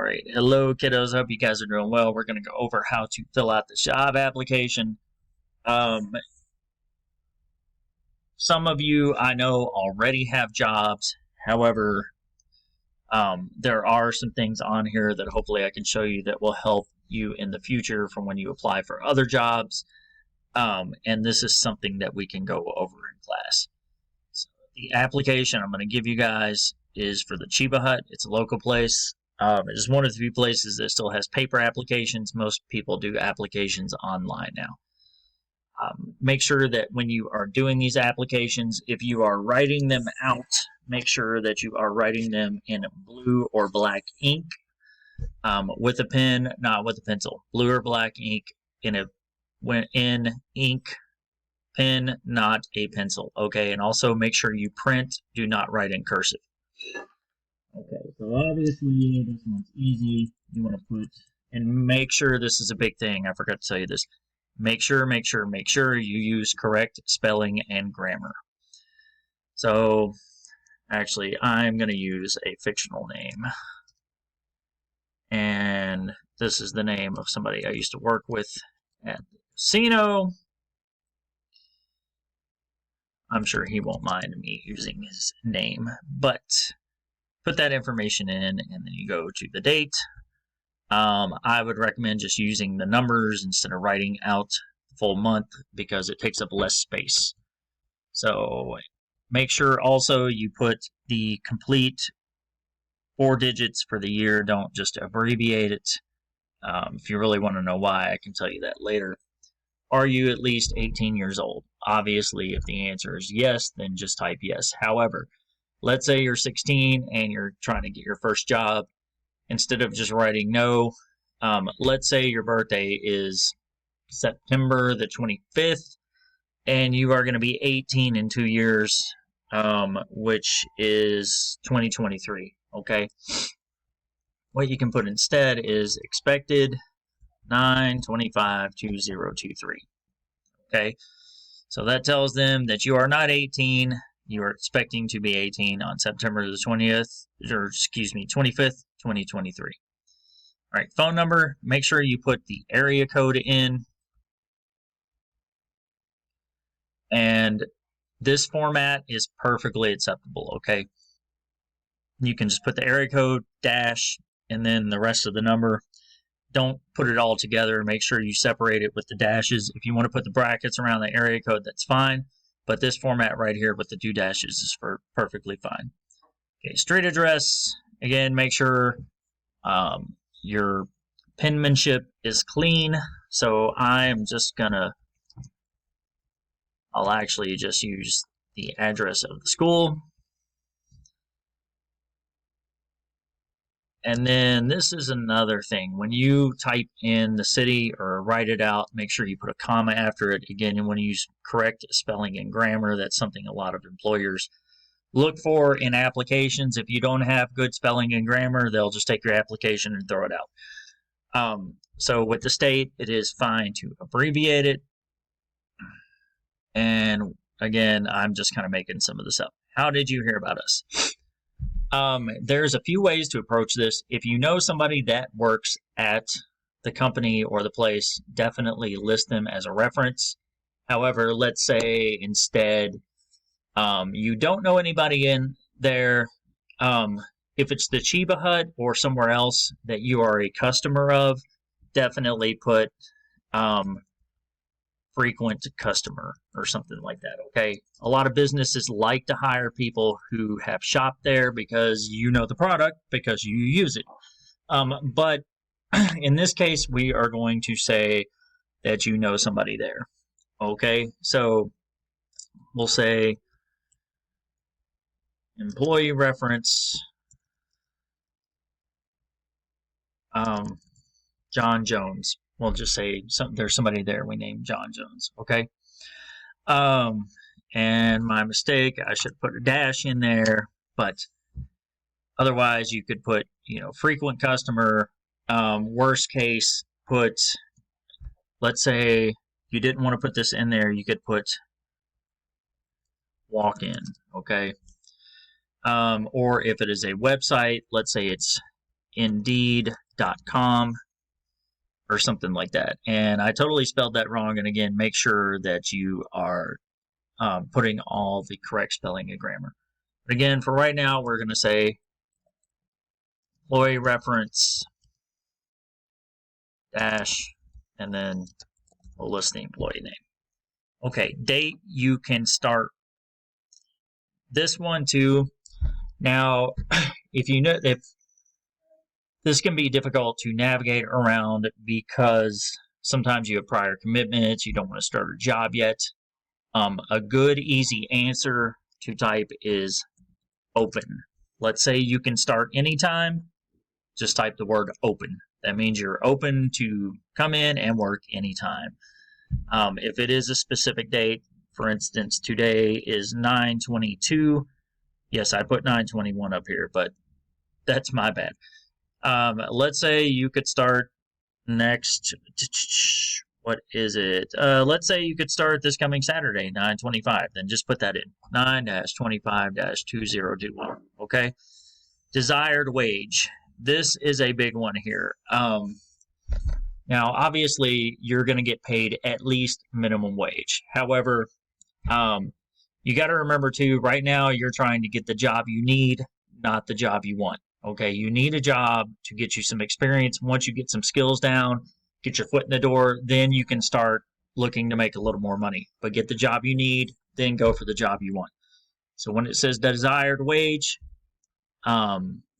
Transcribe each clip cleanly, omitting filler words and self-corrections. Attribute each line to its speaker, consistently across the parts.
Speaker 1: Alright, hello kiddos, hope you guys are doing well. We're going to go over how to fill out the job application. Some of you I know already have jobs, however, there are some things on here that hopefully I can show you that will help you in the future from when you apply for other jobs. And this is something that we can go over in class. So the application I'm going to give you guys is for the Cheba Hut. It's a local place. It is one of the few places that still has paper applications. Most people do applications online now. Make sure that when you are doing these applications, if you are writing them out, make sure that you are writing them in blue or black ink with a pen, not with a pencil. Blue or black ink in ink pen, not a pencil. Okay, and also make sure you print. Do not write in cursive. Okay, so obviously this one's easy. You want to put, and make sure this is a big thing. I forgot to tell you this. Make sure you use correct spelling and grammar. So, actually, I'm going to use a fictional name. And this is the name of somebody I used to work with at the casino. I'm sure he won't mind me using his name, but put that information in, and then you go to the date. I would recommend just using the numbers instead of writing out the full month because it takes up less space. So make sure also you put the complete 4 digits for the year. Don't just abbreviate it. If you really want to know why, I can tell you that later. Are you at least 18 years old? Obviously, if the answer is yes, then just type yes. However, let's say you're 16 and you're trying to get your first job. Instead of just writing no, let's say your birthday is September the 25th, and you are going to be 18 in 2 years, which is 2023, okay? What you can put instead is expected 9/25/2023, okay? So that tells them that you are not 18, you are expecting to be 18 on September the 20th, or excuse me, 25th, 2023. All right, phone number, make sure you put the area code in. And this format is perfectly acceptable, okay? You can just put the area code, dash, and then the rest of the number. Don't put it all together. Make sure you separate it with the dashes. If you want to put the brackets around the area code, that's fine. But this format right here with the 2 dashes is perfectly fine. Okay, street address. Again, make sure your penmanship is clean. So I'm just gonna, I'll actually just use the address of the school. And then this is another thing. When you type in the city or write it out, make sure you put a comma after it. Again, you want to use correct spelling and grammar. That's something a lot of employers look for in applications. If you don't have good spelling and grammar, they'll just take your application and throw it out. So with the state, it is fine to abbreviate it. And again, I'm just kind of making some of this up. How did you hear about us? There's a few ways to approach this. If you know somebody that works at the company or the place, definitely list them as a reference. However, let's say instead you don't know anybody in there. If it's the Cheba Hut or somewhere else that you are a customer of, definitely put frequent customer or something like that, okay? A lot of businesses like to hire people who have shopped there because you know the product, because you use it. But in this case, we are going to say that you know somebody there, okay? So we'll say employee reference John Jones. We'll just say there's somebody there we named John Jones, okay? And my mistake, I should put a dash in there, but otherwise you could put, frequent customer. Worst case, put, let's say you didn't want to put this in there, you could put walk-in, okay? Or if it is a website, let's say it's Indeed.com or something like that. And I totally spelled that wrong. And again, make sure that you are putting all the correct spelling and grammar. But again, for right now, we're going to say employee reference dash, and then we'll list the employee name. Okay, date, you can start this one too. Now, if this can be difficult to navigate around because sometimes you have prior commitments, you don't want to start a job yet. A good, easy answer to type is open. Let's say you can start anytime, just type the word open. That means you're open to come in and work anytime. If it is a specific date, for instance, today is 9/22. Yes, I put 9/21 up here, but that's my bad. Let's say you could start next. What is it? Let's say you could start this coming Saturday, 9/25. Then just put that in 9-25-2021. Okay. Desired wage. This is a big one here. Now, obviously, you're going to get paid at least minimum wage. However, you got to remember too, right now you're trying to get the job you need, not the job you want. Okay, you need a job to get you some experience. Once you get some skills down, get your foot in the door, then you can start looking to make a little more money. But get the job you need, then go for the job you want. So when it says desired wage,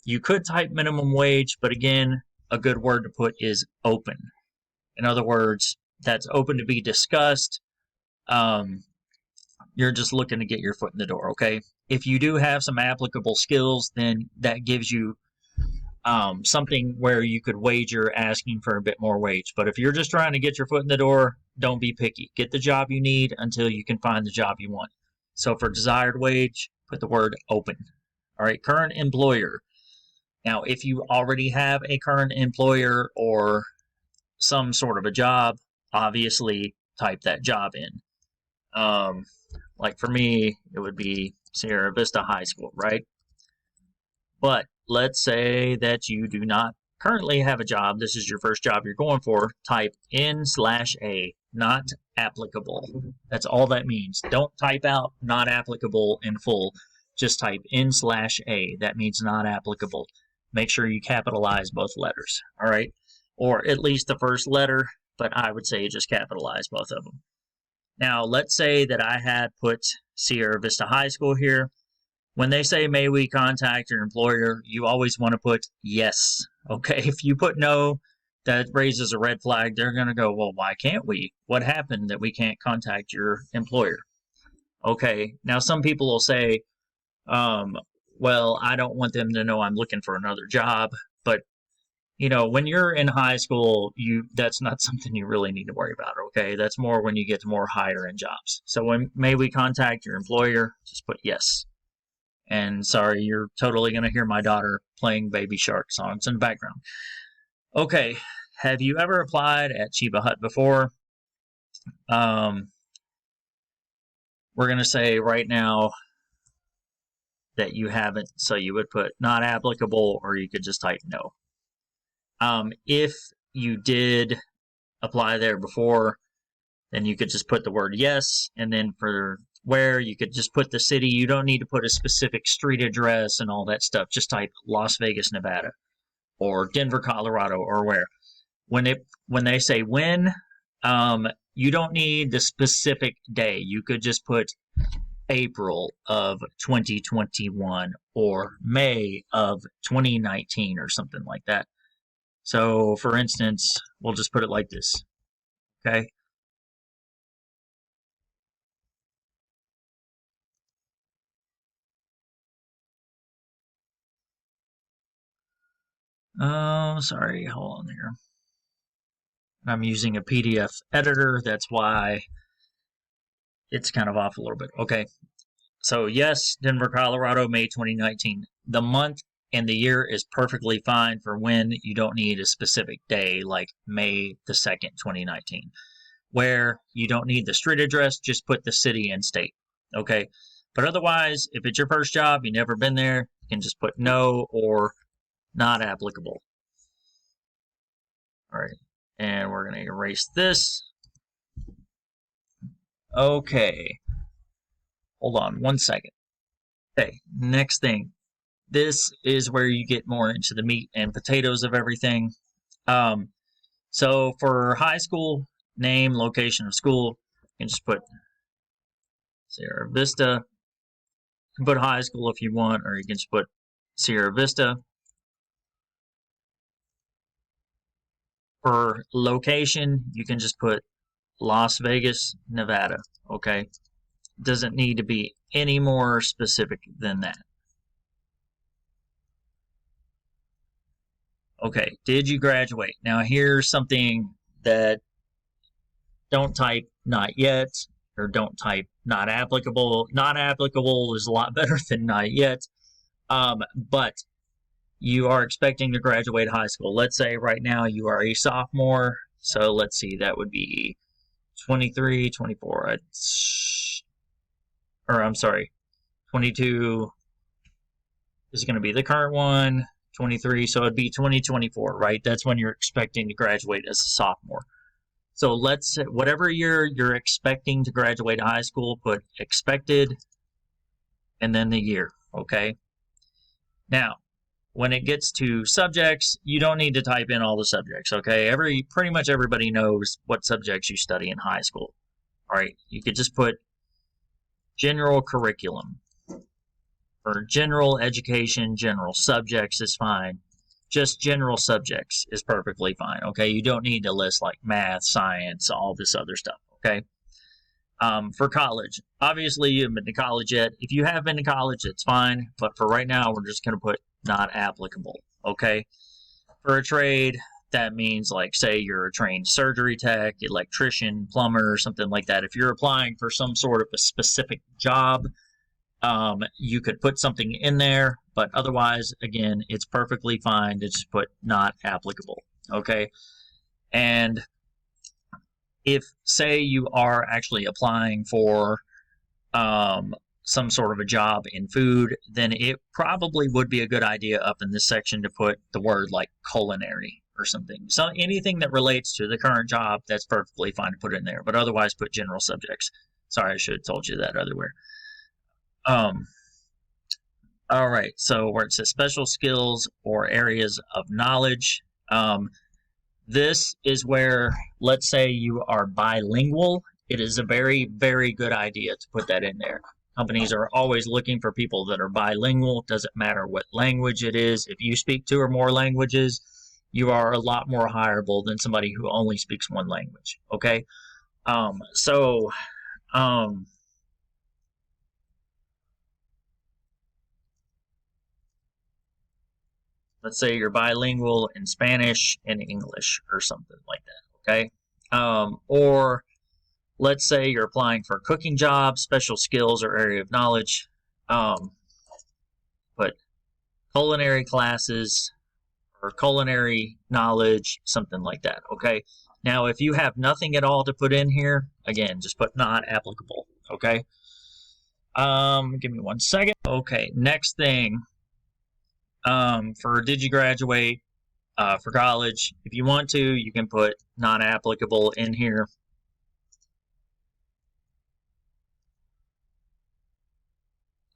Speaker 1: you could type minimum wage, but again, a good word to put is open. In other words, that's open to be discussed. You're just looking to get your foot in the door, okay? If you do have some applicable skills, then that gives you something where you could wager asking for a bit more wage. But if you're just trying to get your foot in the door, don't be picky. Get the job you need until you can find the job you want. So for desired wage, put the word open. All right, current employer. Now, if you already have a current employer or some sort of a job, obviously type that job in. Like for me, it would be Sierra Vista High School, right? But let's say that you do not currently have a job. This is your first job you're going for. Type N/A, not applicable. That's all that means. Don't type out not applicable in full. Just type N/A. That means not applicable. Make sure you capitalize both letters, all right? Or at least the first letter, but I would say just capitalize both of them. Now, let's say that I had put Sierra Vista High School here. When they say, may we contact your employer, you always want to put yes, okay? If you put no, that raises a red flag. They're going to go, well, why can't we? What happened that we can't contact your employer? Okay, now some people will say, well, I don't want them to know I'm looking for another job, but you know, when you're in high school, that's not something you really need to worry about, okay? That's more when you get to more higher end jobs. So when may we contact your employer, just put yes. And sorry, you're totally going to hear my daughter playing Baby Shark songs in the background. Okay, have you ever applied at Cheba Hut before? We're going to say right now that you haven't, so you would put not applicable, or you could just type no. If you did apply there before, then you could just put the word yes, and then for where, you could just put the city. You don't need to put a specific street address and all that stuff. Just type Las Vegas, Nevada, or Denver, Colorado, or where. When they say when, you don't need the specific day. You could just put April of 2021 or May of 2019 or something like that. So, for instance, we'll just put it like this, okay? Sorry, hold on here. I'm using a PDF editor, that's why it's kind of off a little bit. Okay, so yes, Denver, Colorado, May 2019. The month and the year is perfectly fine for when you don't need a specific day, like May the 2nd, 2019. Where you don't need the street address, just put the city and state, okay? But otherwise, if it's your first job, you've never been there, you can just put no or not applicable. All right, and we're going to erase this. Okay, hold on 1 second. Okay, next thing. This is where you get more into the meat and potatoes of everything. So for high school, name, location of school, you can just put Sierra Vista. You can put high school if you want, or you can just put Sierra Vista. For location, you can just put Las Vegas, Nevada. Okay, doesn't need to be any more specific than that. Okay, did you graduate? Now here's something that don't type not yet, or don't type not applicable. Not applicable is a lot better than not yet. But you are expecting to graduate high school. Let's say right now you are a sophomore. So let's see, that would be 23, 24. Or I'm sorry, 22 is going to be the current one. 23, so it'd be 2024, right? That's when you're expecting to graduate as a sophomore. So let's say whatever year you're expecting to graduate high school, put expected and then the year, okay? Now, when it gets to subjects, you don't need to type in all the subjects, okay? Pretty much everybody knows what subjects you study in high school. All right, you could just put general curriculum. For general education, general subjects is fine. Just general subjects is perfectly fine, okay? You don't need to list like math, science, all this other stuff, okay? For college, obviously you haven't been to college yet. If you have been to college, it's fine. But for right now, we're just going to put not applicable, okay? For a trade, that means like say you're a trained surgery tech, electrician, plumber, something like that. If you're applying for some sort of a specific job, you could put something in there, but otherwise, again, it's perfectly fine to just put not applicable, okay? And if, say, you are actually applying for some sort of a job in food, then it probably would be a good idea up in this section to put the word like culinary or something. So anything that relates to the current job, that's perfectly fine to put in there, but otherwise put general subjects. Sorry, I should have told you that otherwhere. All right, so where it says special skills or areas of knowledge, this is where, let's say you are bilingual. It is a very, very good idea to put that in there. Companies are always looking for people that are bilingual. Doesn't matter what language it is. If you speak 2 or more languages, you are a lot more hireable than somebody who only speaks 1 language, okay? Let's say you're bilingual in Spanish and English or something like that, okay? Or let's say you're applying for a cooking job, special skills or area of knowledge. Put culinary classes or culinary knowledge, something like that, okay? Now, if you have nothing at all to put in here, again, just put not applicable, okay? Give me 1 second. Okay, next thing. For did you graduate for college, if you want to, you can put not applicable in here.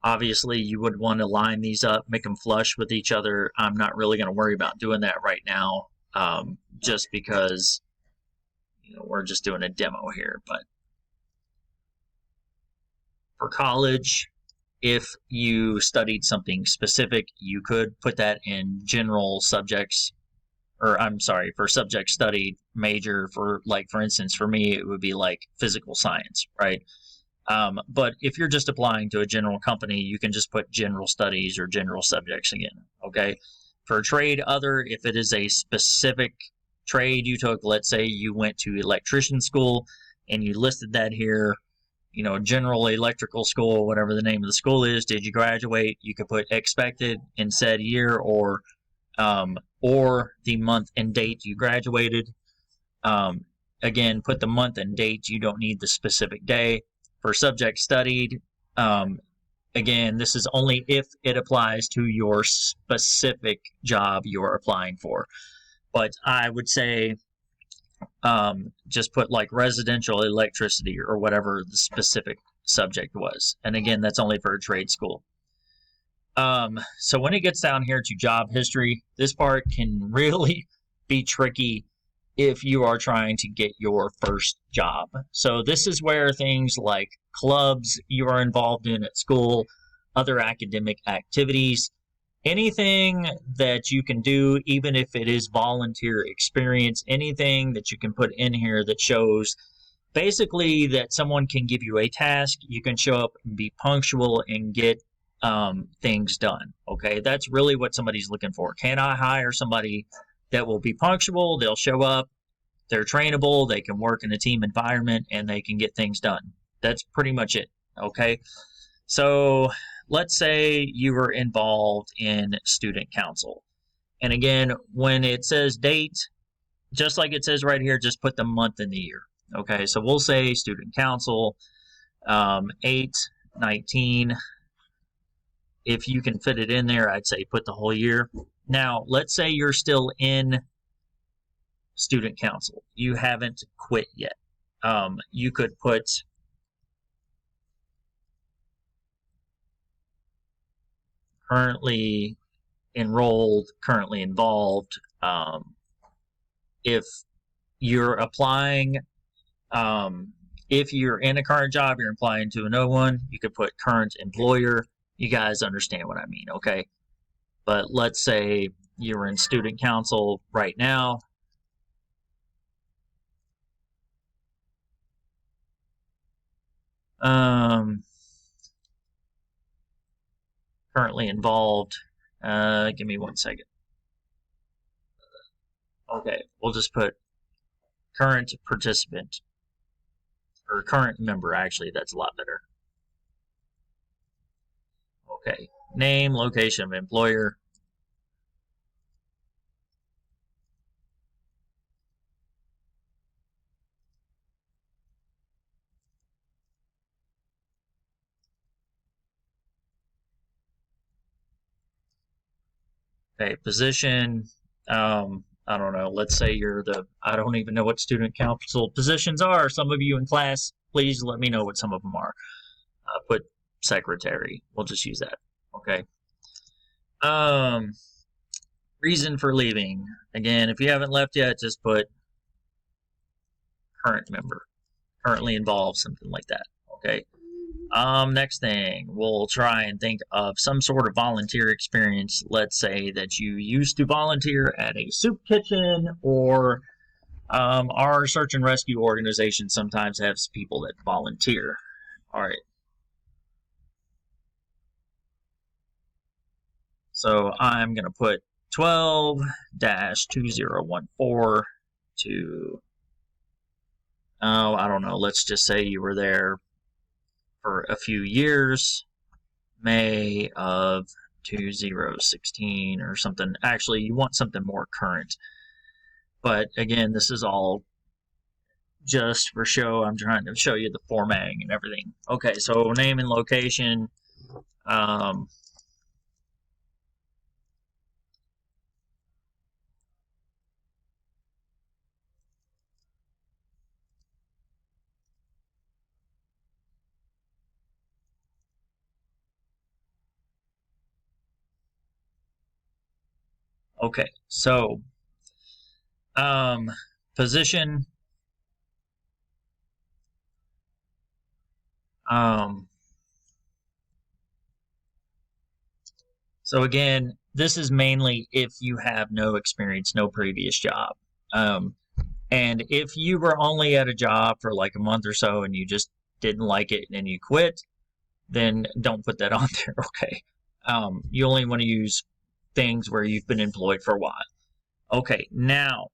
Speaker 1: Obviously, you would want to line these up, make them flush with each other. I'm not really going to worry about doing that right now, just because we're just doing a demo here. But for college, if you studied something specific, you could put that in general subjects, or I'm sorry, for subject studied major. For instance, for me, it would be like physical science, right? But if you're just applying to a general company, you can just put general studies or general subjects again, okay? For trade other, if it is a specific trade you took, let's say you went to electrician school and you listed that here, general electrical school, whatever the name of the school is, did you graduate? You could put expected in said year or the month and date you graduated. Again, put the month and date. You don't need the specific day. For subject studied, again, this is only if it applies to your specific job you're applying for. But I would say Just put like residential electricity or whatever the specific subject was. And again, that's only for a trade school. So when it gets down here to job history, this part can really be tricky if you are trying to get your first job. So this is where things like clubs you are involved in at school, other academic activities, anything that you can do, even if it is volunteer experience, anything that you can put in here that shows basically that someone can give you a task, you can show up and be punctual and get things done. Okay, that's really what somebody's looking for. Can I hire somebody that will be punctual? They'll show up, they're trainable, they can work in a team environment, and they can get things done. That's pretty much it. Okay, so let's say you were involved in student council. And again, when it says date, just like it says right here, just put the month and the year. Okay, so we'll say student council 8/19. If you can fit it in there, I'd say put the whole year. Now, let's say you're still in student council. You haven't quit yet. You could put currently enrolled, currently involved. If you're applying, if you're in a current job, you're applying to a new one, you could put current employer. You guys understand what I mean, okay? But let's say you're in student council right now. Currently involved. Give me 1 second. Okay, we'll just put current participant. Or current member, actually, that's a lot better. Okay, name, location of employer. Okay, position. I don't know. Let's say you're I don't even know what student council positions are. Some of you in class, please let me know what some of them are. Put secretary. We'll just use that. Okay. Reason for leaving. Again, if you haven't left yet, just put current member, currently involved, something like that. Okay. Next thing, we'll try and think of some sort of volunteer experience. Let's say that you used to volunteer at a soup kitchen, or our search and rescue organization sometimes has people that volunteer. All right. So I'm going to put 12-2014 to, oh, I don't know, let's just say you were there for a few years, May of 2016 or something. Actually, you want something more current. But again, this is all just for show. I'm trying to show you the formatting and everything. Okay, so name and location. Okay, so position. So again, this is mainly if you have no experience, no previous job. And if you were only at a job for like a month or so and you just didn't like it and you quit, then don't put that on there, okay? You only want to use things where you've been employed for a while. Okay, now,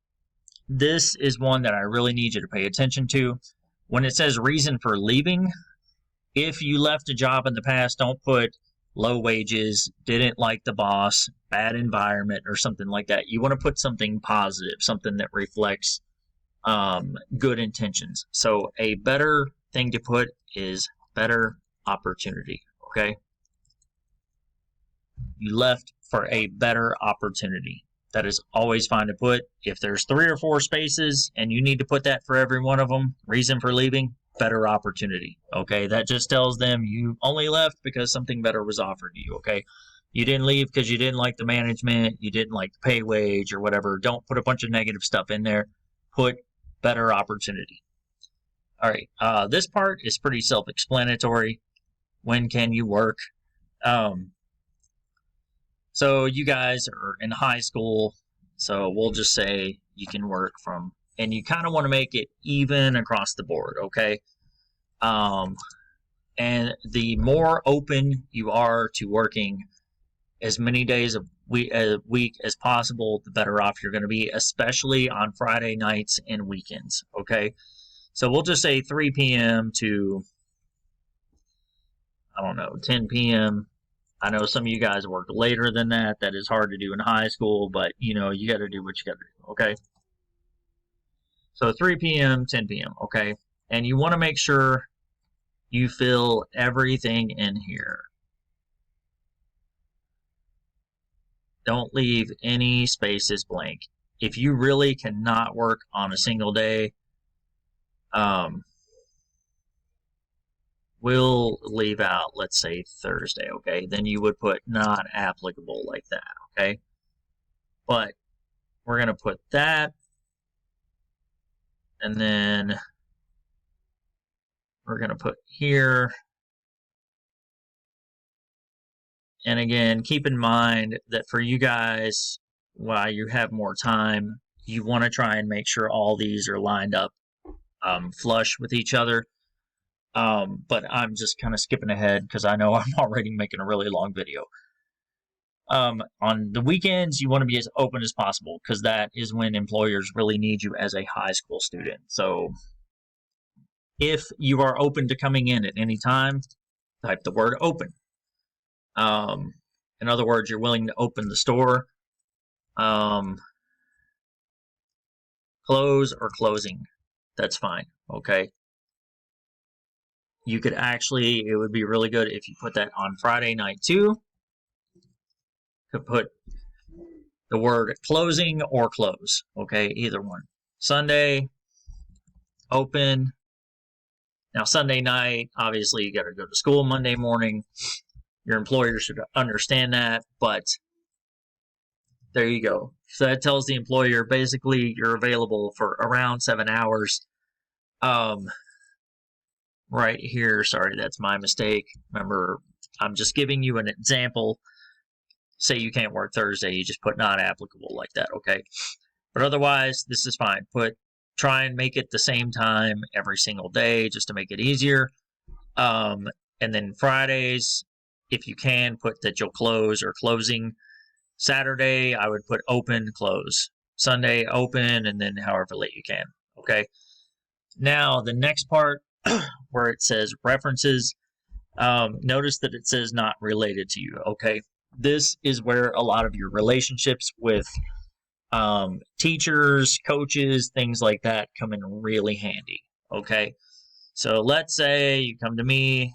Speaker 1: this is one that I really need you to pay attention to. When it says reason for leaving, if you left a job in the past, don't put low wages, didn't like the boss, bad environment, or something like that. You want to put something positive, something that reflects good intentions. So a better thing to put is better opportunity, okay? You left for a better opportunity. That is always fine to put. If there's 3 or 4 spaces and you need to put that for every one of them, reason for leaving, better opportunity. Okay, that just tells them you only left because something better was offered to you. Okay, you didn't leave because you didn't like the management, you didn't like the pay wage or whatever. Don't put a bunch of negative stuff in there. Put better opportunity. All right, this part is pretty self-explanatory. When can you work? So you guys are in high school, so we'll just say you can work from, and you kind of want to make it even across the board, okay? And the more open you are to working as many days a week as possible, the better off you're going to be, especially on Friday nights and weekends, okay? So we'll just say 3 p.m. to, I don't know, 10 p.m. I know some of you guys work later than that. That is hard to do in high school, but you know, you got to do what you got to do, okay? So 3 p.m., 10 p.m., okay? And you want to make sure you fill everything in here. Don't leave any spaces blank. If you really cannot work on a single day, we'll leave out, let's say, Thursday, okay? Then you would put not applicable like that, okay? But we're going to put that, and then we're going to put here. And again, keep in mind that for you guys, while you have more time, you want to try and make sure all these are lined up flush with each other. But I'm just kind of skipping ahead because I know I'm already making a really long video. On the weekends, you want to be as open as possible because that is when employers really need you as a high school student. So if you are open to coming in at any time, type the word open. In other words, you're willing to open the store. Close or closing, that's fine, okay? You could actually, it would be really good if you put that on Friday night too. Could put the word closing or close, okay? Either one. Sunday, open. Now, Sunday night, obviously, you got to go to school Monday morning. Your employer should understand that, but there you go. So that tells the employer basically you're available for around 7 hours. Right here, sorry, that's my mistake. Remember, I'm just giving you an example. Say you can't work Thursday, you just put not applicable like that, okay? But otherwise, this is fine. Try and make it the same time every single day just to make it easier. And then Fridays, if you can, put that you'll close or closing. Saturday, I would put open, close. Sunday, open, and then however late you can, okay? Now, the next part where it says references, notice that it says not related to you, okay? This is where a lot of your relationships with teachers, coaches, things like that come in really handy, okay? So let's say you come to me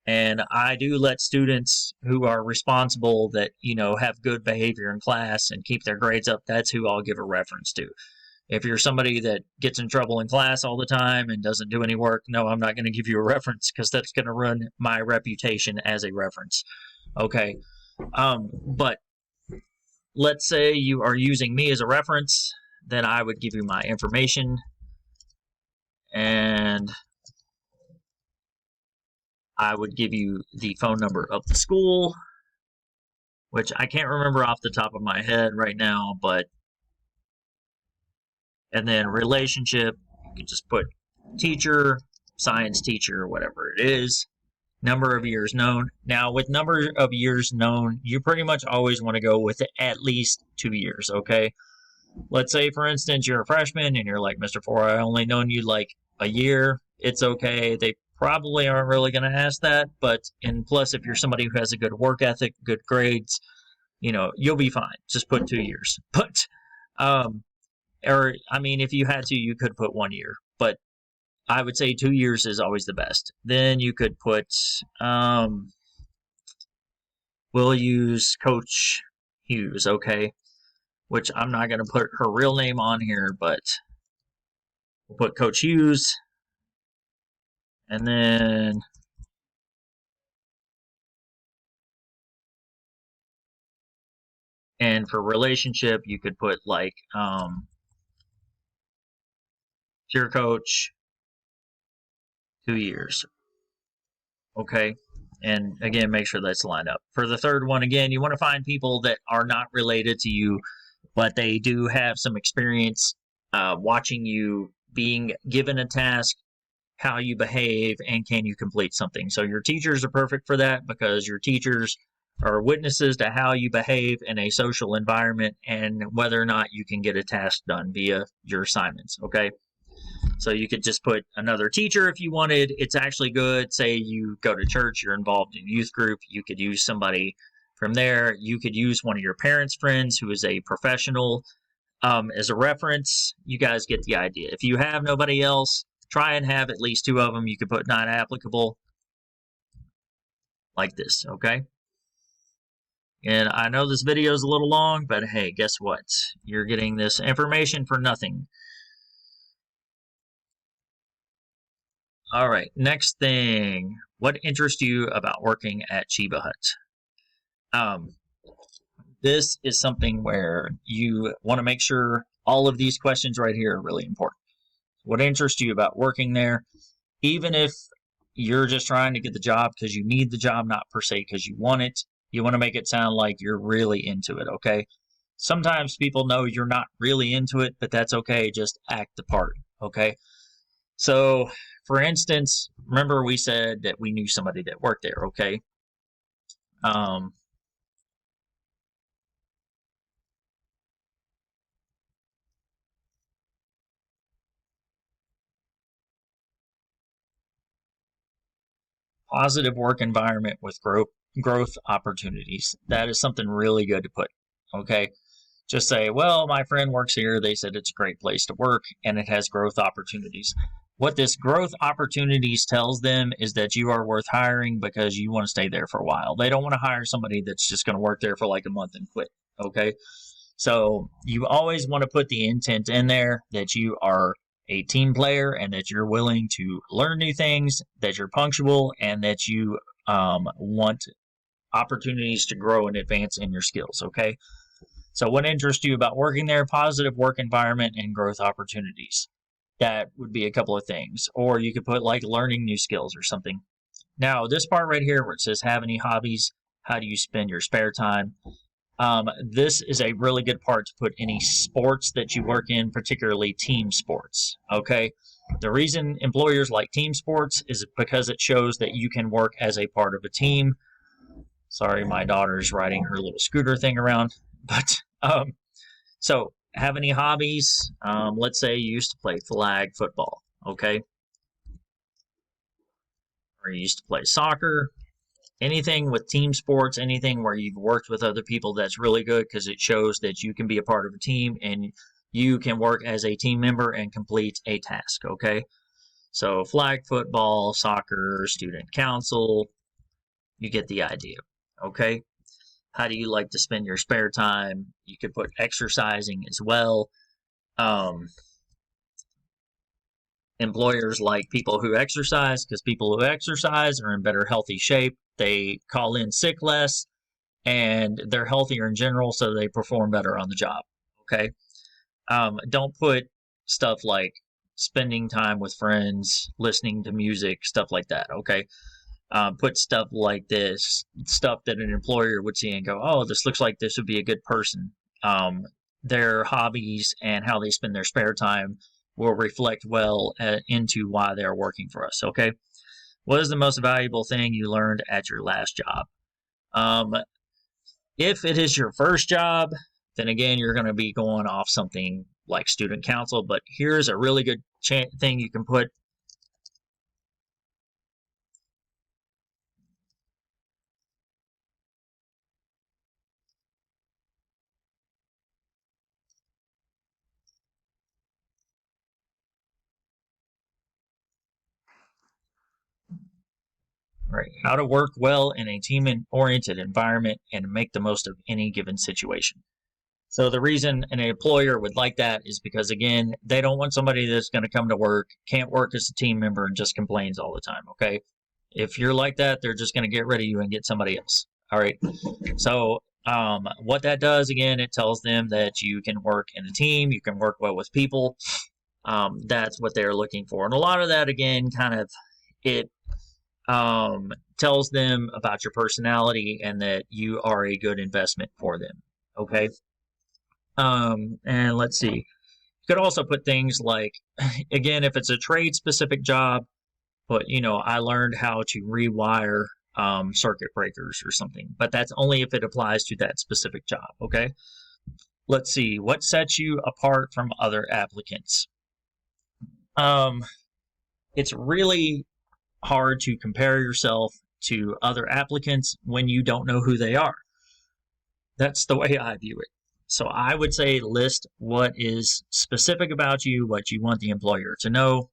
Speaker 1: and I do let students who are responsible that, you know, have good behavior in class and keep their grades up, that's who I'll give a reference to. If you're somebody that gets in trouble in class all the time and doesn't do any work, no, I'm not going to give you a reference because that's going to ruin my reputation as a reference. Okay. But let's say you are using me as a reference, then I would give you my information and I would give you the phone number of the school, which I can't remember off the top of my head right now, but and then relationship, you can just put teacher, science teacher, whatever it is. Number of years known. Now, with number of years known, you pretty much always want to go with at least 2 years, okay? Let's say, for instance, you're a freshman and you're like, Mr. Four, I only known you like a year. It's okay. They probably aren't really going to ask that, and plus, if you're somebody who has a good work ethic, good grades, you know, you'll be fine. Just put 2 years. But, or, I mean, if you had to, you could put 1 year, but I would say 2 years is always the best. Then you could put, we'll use Coach Hughes, okay? which I'm not going to put her real name on here, but we'll put Coach Hughes. And then and for relationship, you could put like peer coach 2 years. Okay. And again, make sure that's lined up. For the third one, again, you want to find people that are not related to you, but they do have some experience watching you being given a task, how you behave, and can you complete something. So your teachers are perfect for that because your teachers are witnesses to how you behave in a social environment and whether or not you can get a task done via your assignments. Okay. So you could just put another teacher if you wanted. It's actually good. Say you go to church, you're involved in youth group. You could use somebody from there. You could use one of your parents' friends who is a professional as a reference. You guys get the idea. If you have nobody else, try and have at least 2 of them. You could put not applicable like this, okay? And I know this video is a little long, but hey, guess what? You're getting this information for nothing. All right, next thing. What interests you about working at Cheba Hut? This is something where you want to make sure all of these questions right here are really important. What interests you about working there? Even if you're just trying to get the job because you need the job, not per se because you want it, you want to make it sound like you're really into it, okay? Sometimes people know you're not really into it, but that's okay. Just act the part, okay? So, for instance, remember we said that we knew somebody that worked there, okay? Positive work environment with growth opportunities. That is something really good to put, okay? Just say, well, my friend works here. They said it's a great place to work and it has growth opportunities. What this growth opportunities tells them is that you are worth hiring because you want to stay there for a while. They don't want to hire somebody that's just going to work there for like a month and quit. Okay. So you always want to put the intent in there that you are a team player and that you're willing to learn new things, that you're punctual, and that you want opportunities to grow and advance in your skills. Okay. So, what interests you about working there? Positive work environment and growth opportunities. That would be a couple of things. Or you could put like learning new skills or something. Now, this part right here where it says, have any hobbies? How do you spend your spare time? This is a really good part to put any sports that you work in, particularly team sports. Okay. The reason employers like team sports is because it shows that you can work as a part of a team. Sorry, my daughter's riding her little scooter thing around. But so have any hobbies? Let's say you used to play flag football, okay? Or you used to play soccer. Anything with team sports, anything where you've worked with other people, that's really good because it shows that you can be a part of a team and you can work as a team member and complete a task, okay? So flag football, soccer, student council, you get the idea, okay? How do you like to spend your spare time? You could put exercising as well. Employers like people who exercise because people who exercise are in better healthy shape. They call in sick less and they're healthier in general, so they perform better on the job. Okay. Don't put stuff like spending time with friends, listening to music, stuff like that. Okay. Put stuff like this, stuff that an employer would see and go, oh, this looks like this would be a good person. Their hobbies and how they spend their spare time will reflect well into why they're working for us. Okay. What is the most valuable thing you learned at your last job? If it is your first job, then again, you're going to be going off something like student council. But here's a really good thing you can put. Right. How to work well in a team-oriented environment and make the most of any given situation. So the reason an employer would like that is because, again, they don't want somebody that's going to come to work, can't work as a team member, and just complains all the time. Okay, if you're like that, they're just going to get rid of you and get somebody else. All right. So what that does, again, it tells them that you can work in a team, you can work well with people. That's what they're looking for, and a lot of that, again, kind of it tells them about your personality and that you are a good investment for them. Okay. And let's see. You could also put things like, again, if it's a trade specific job, but I learned how to rewire circuit breakers or something. But that's only if it applies to that specific job. Okay. Let's see. What sets you apart from other applicants? Um, it's really hard to compare yourself to other applicants when you don't know who they are. That's the way I view it. So I would say list what is specific about you, what you want the employer to know.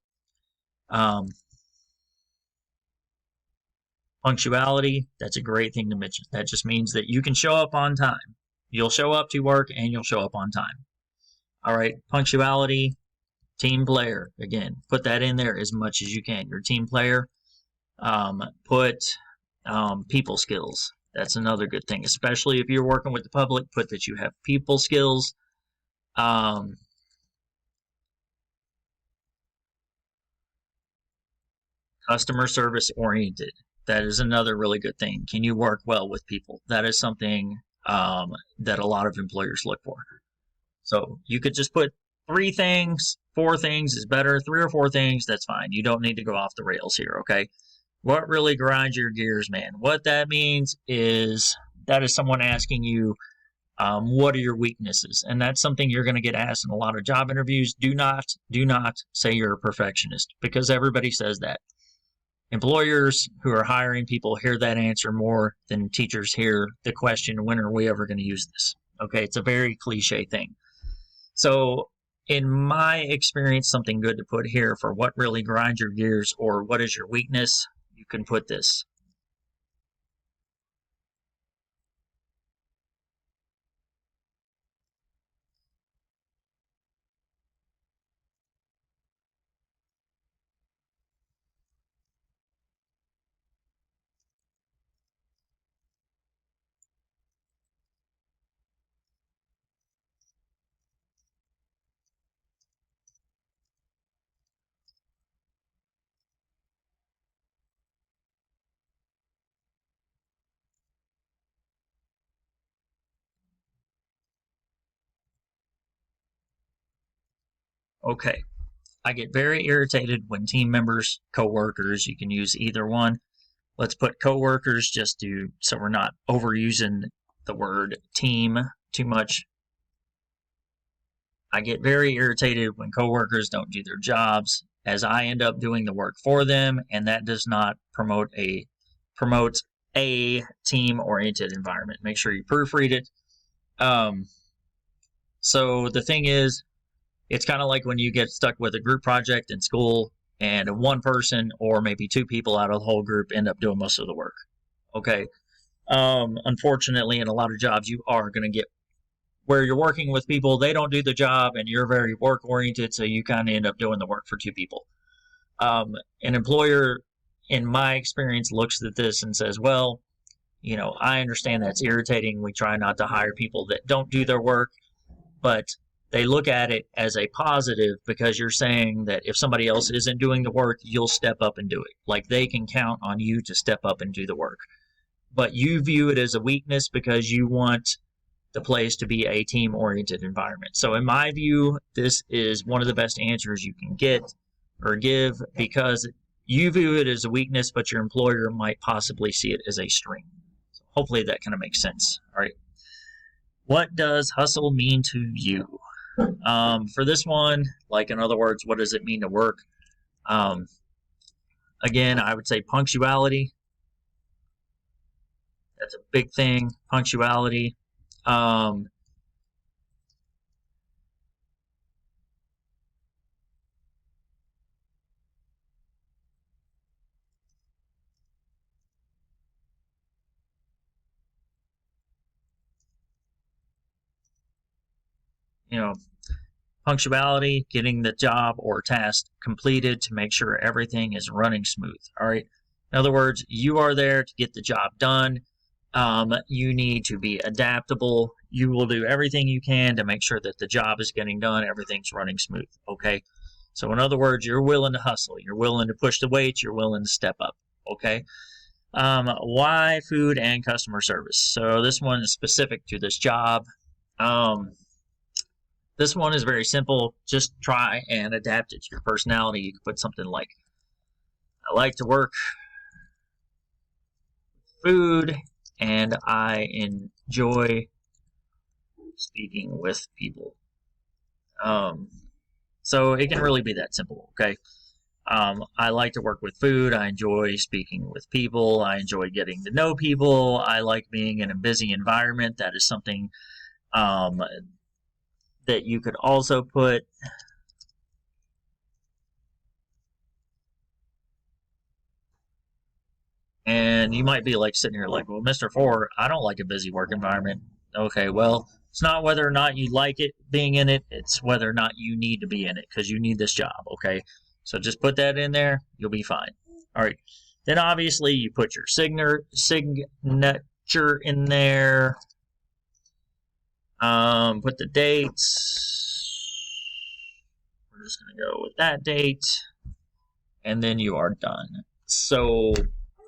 Speaker 1: Punctuality, that's a great thing to mention. That just means that you can show up on time. You'll show up to work and you'll show up on time. All right, punctuality, team player. Again, put that in there as much as you can. Your team player. Put people skills. That's another good thing, especially if you're working with the public. Put that you have people skills. Customer service oriented. That is another really good thing. Can you work well with people? That is something that a lot of employers look for. So you could just put 3 things, 4 things is better. 3 or 4 things, that's fine. You don't need to go off the rails here, okay? What really grinds your gears, man? What that means is that is someone asking you, what are your weaknesses? And that's something you're going to get asked in a lot of job interviews. Do not say you're a perfectionist, because everybody says that. Employers who are hiring people hear that answer more than teachers hear the question, when are we ever going to use this? Okay, it's a very cliche thing. So in my experience, something good to put here for what really grinds your gears or what is your weakness, you can put this. Okay. I get very irritated when team members, coworkers, you can use either one. Let's put coworkers just to, so we're not overusing the word team too much. I get very irritated when coworkers don't do their jobs, as I end up doing the work for them, and that does not promote a team-oriented environment. Make sure you proofread it. So the thing is, it's kind of like when you get stuck with a group project in school and one person or maybe 2 people out of the whole group end up doing most of the work. Okay. Unfortunately, in a lot of jobs, you are going to get where you're working with people, they don't do the job, and you're very work oriented, so you kind of end up doing the work for 2 people. An employer, in my experience, looks at this and says, well, I understand that's irritating. We try not to hire people that don't do their work, but they look at it as a positive because you're saying that if somebody else isn't doing the work, you'll step up and do it. Like they can count on you to step up and do the work. But you view it as a weakness because you want the place to be a team-oriented environment. So in my view, this is one of the best answers you can get or give because you view it as a weakness, but your employer might possibly see it as a strength. So hopefully that kind of makes sense. All right. What does hustle mean to you? For this one, like in other words, what does it mean to work? Again, I would say punctuality. That's a big thing. Punctuality. Um, punctuality, getting the job or task completed to make sure everything is running smooth. All right. In other words, you are there to get the job done. You need to be adaptable. You will do everything you can to make sure that the job is getting done, everything's running smooth. Okay. So in other words, you're willing to hustle. You're willing to push the weight. You're willing to step up. Okay. Why food and customer service? So this one is specific to this job. This one is very simple. Just try and adapt it to your personality. You can put something like, I like to work food and I enjoy speaking with people. So it can really be that simple, okay? I like to work with food. I enjoy speaking with people. I enjoy getting to know people. I like being in a busy environment. That is something that you could also put. And you might be like sitting here like, well, Mr. Four, I don't like a busy work environment. Okay, well, it's not whether or not you like it being in it. It's whether or not you need to be in it because you need this job, okay? So just put that in there. You'll be fine. All right. Then obviously you put your signature in there. Put the dates. We're just going to go with that date. And then you are done. So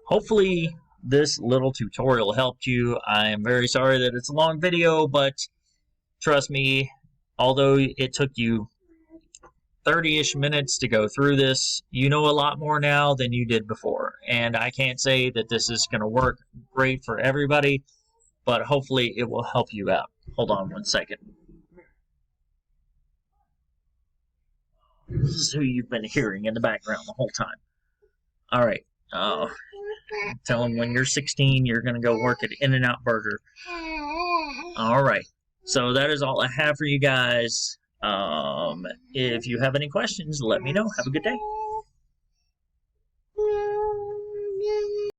Speaker 1: hopefully this little tutorial helped you. I am very sorry that it's a long video, but trust me, although it took you 30-ish minutes to go through this, you know a lot more now than you did before. And I can't say that this is going to work great for everybody, but hopefully it will help you out. Hold on one second. This is who you've been hearing in the background the whole time. All right. Tell them when you're 16, you're going to go work at In-N-Out Burger. All right. So that is all I have for you guys. If you have any questions, let me know. Have a good day.